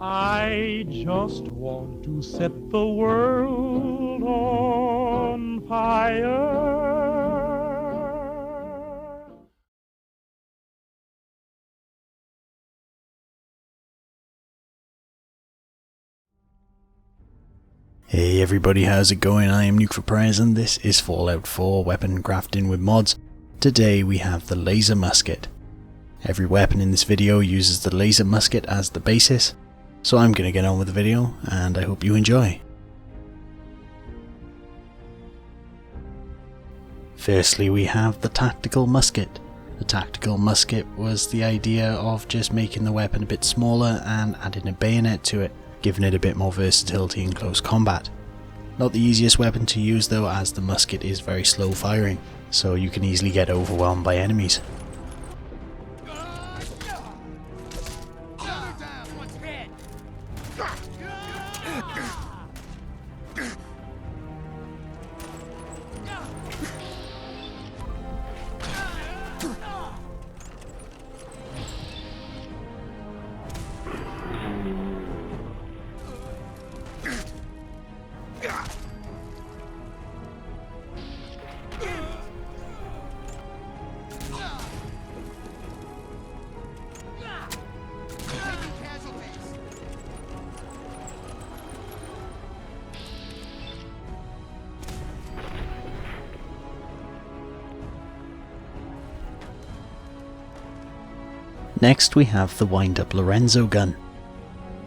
I just want to set the world on fire. Hey everybody, how's it going? I am Nuke for Prize and this is Fallout 4 Weapon Crafting with Mods. Today we have the laser musket. Every weapon in this video uses the laser musket as the basis, so I'm going to get on with the video and I hope you enjoy. Firstly we have the tactical musket. The tactical musket was the idea of just making the weapon a bit smaller and adding a bayonet to it, giving it a bit more versatility in close combat. Not the easiest weapon to use though, as the musket is very slow firing, so you can easily get overwhelmed by enemies. Next we have the Up Lorenzo Gun.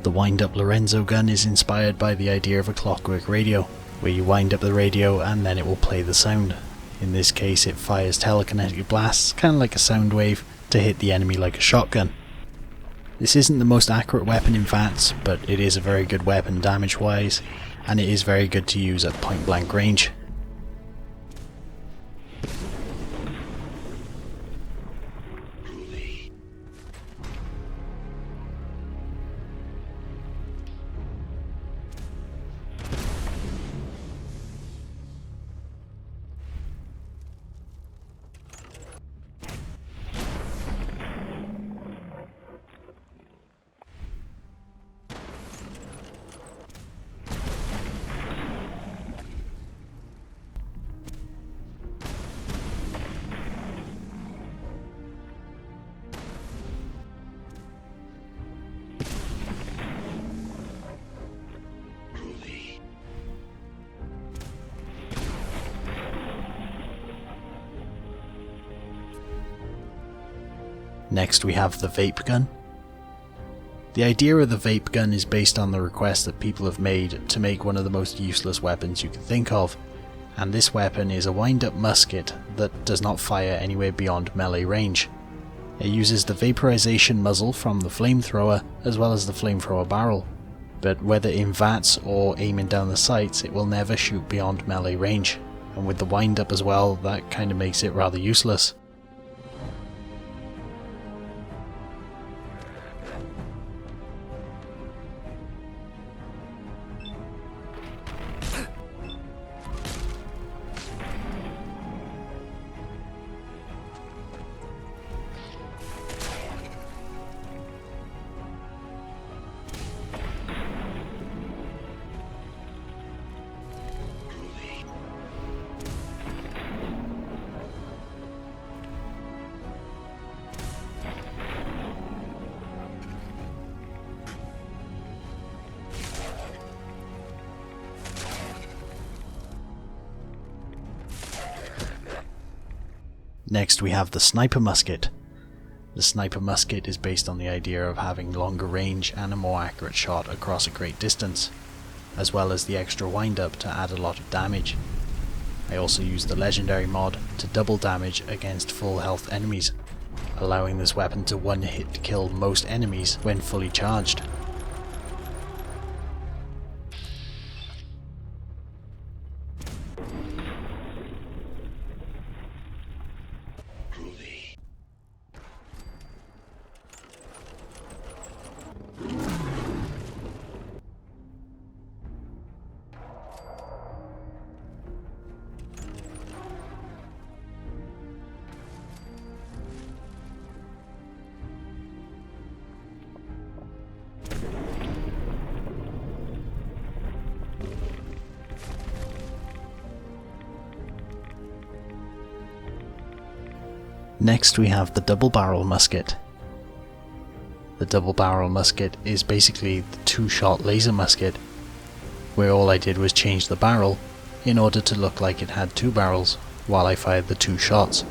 The Up Lorenzo Gun is inspired by the idea of a clockwork radio, where you wind up the radio and then it will play the sound. In this case it fires telekinetic blasts, kind of like a sound wave, to hit the enemy like a shotgun. This isn't the most accurate weapon in VATS, but it is a very good weapon damage wise, and it is very good to use at point blank range. Next we have the Vape Gun. The idea of the Vape Gun is based on the request that people have made to make one of the most useless weapons you can think of, and this weapon is a wind-up musket that does not fire anywhere beyond melee range. It uses the vaporization muzzle from the flamethrower as well as the flamethrower barrel, but whether in VATS or aiming down the sights it will never shoot beyond melee range, and with the wind-up as well, that kind of makes it rather useless. Next we have the Sniper Musket. The Sniper Musket is based on the idea of having longer range and a more accurate shot across a great distance, as well as the extra wind-up to add a lot of damage. I also used the legendary mod to double damage against full health enemies, allowing this weapon to one-hit kill most enemies when fully charged. Next we have the double barrel musket. The double barrel musket is basically the 2-shot laser musket, where all I did was change the barrel in order to look like it had 2 barrels while I fired the 2 shots.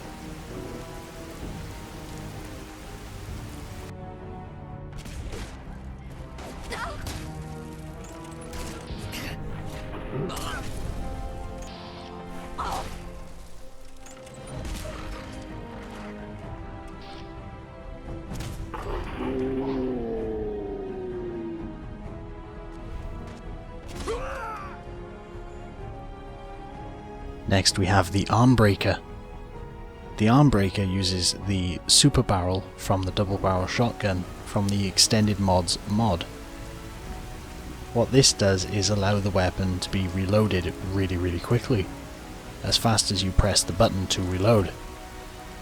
Next we have the Armbreaker. The Armbreaker uses the super barrel from the double barrel shotgun from the Extended Mods mod. What this does is allow the weapon to be reloaded really quickly, as fast as you press the button to reload,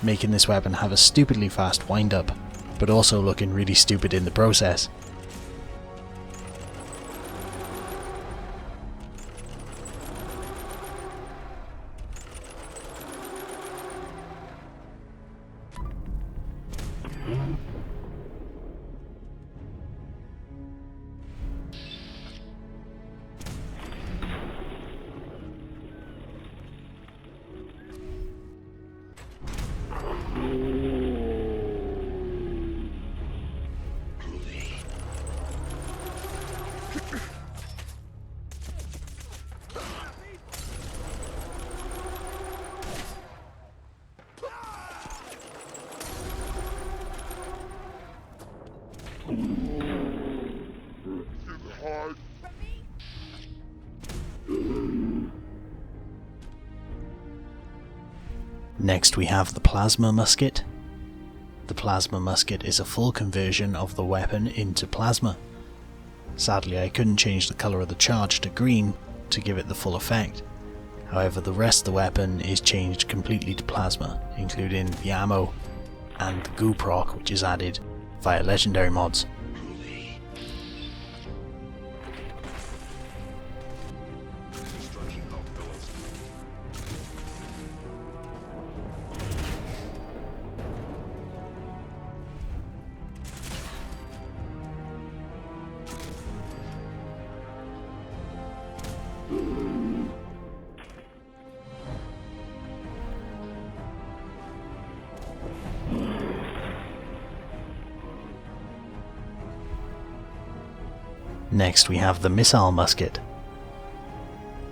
making this weapon have a stupidly fast wind up, but also looking really stupid in the process. Next we have the plasma musket. The plasma musket is a full conversion of the weapon into plasma. Sadly, I couldn't change the colour of the charge to green to give it the full effect. However, the rest of the weapon is changed completely to plasma, including the ammo and the goo proc, which is added via legendary mods. Next we have the missile musket.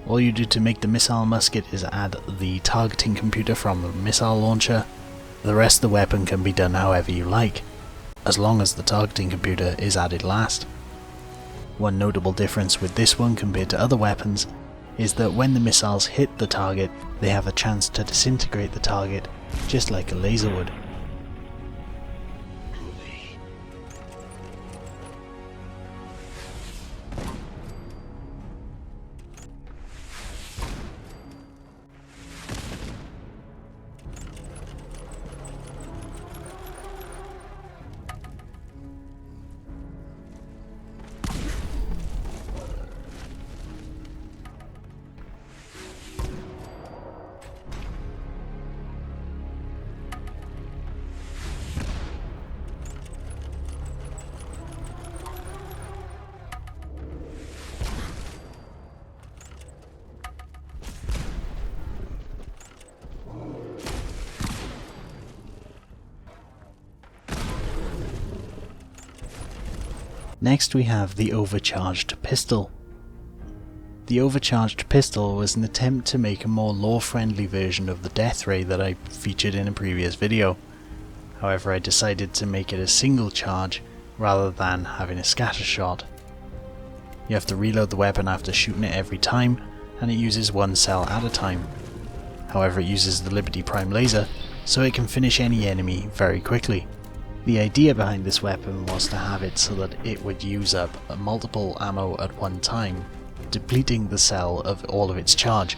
All you do to make the missile musket is add the targeting computer from the missile launcher. The rest of the weapon can be done however you like, as long as the targeting computer is added last. One notable difference with this one compared to other weapons is that when the missiles hit the target, they have a chance to disintegrate the target, just like a laser would. Next we have the Overcharged Pistol. The Overcharged Pistol was an attempt to make a more lore-friendly version of the death ray that I featured in a previous video. However, I decided to make it a single charge rather than having a scatter shot. You have to reload the weapon after shooting it every time, and it uses one cell at a time. However, it uses the Liberty Prime laser, so it can finish any enemy very quickly. The idea behind this weapon was to have it so that it would use up multiple ammo at one time, depleting the cell of all of its charge.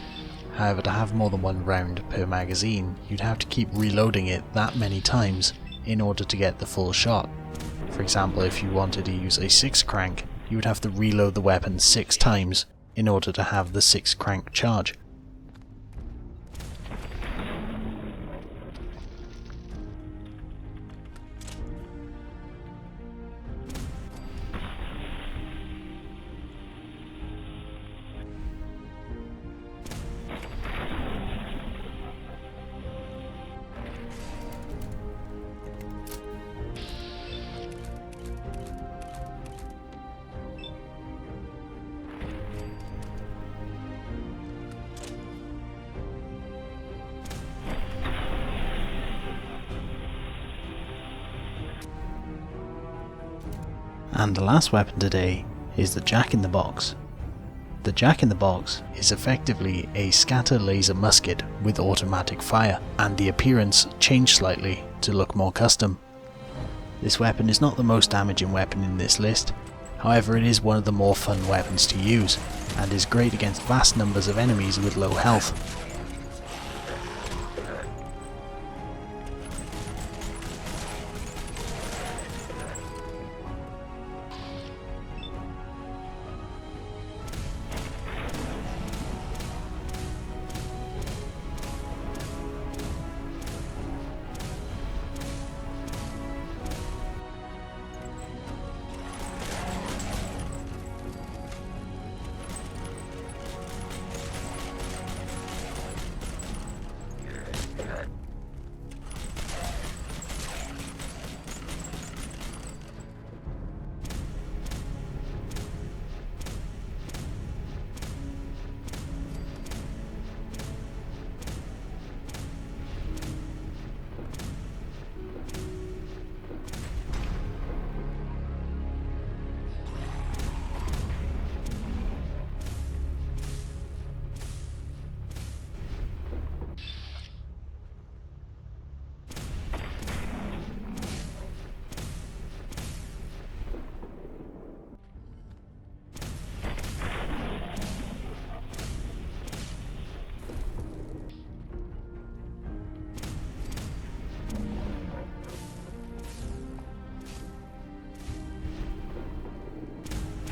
However, to have more than one round per magazine, you'd have to keep reloading it that many times in order to get the full shot. For example, if you wanted to use a 6-crank, you would have to reload the weapon 6 times in order to have the 6-crank charge. And the last weapon today is the Jack-in-the-Box. The Jack-in-the-Box is effectively a scatter laser musket with automatic fire, and the appearance changed slightly to look more custom. This weapon is not the most damaging weapon in this list, however it is one of the more fun weapons to use, and is great against vast numbers of enemies with low health.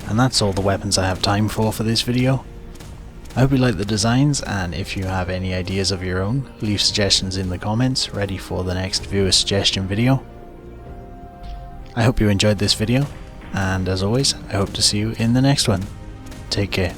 And that's all the weapons I have time for this video. I hope you like the designs, and if you have any ideas of your own, leave suggestions in the comments, ready for the next viewer suggestion video. I hope you enjoyed this video, and as always, I hope to see you in the next one. Take care.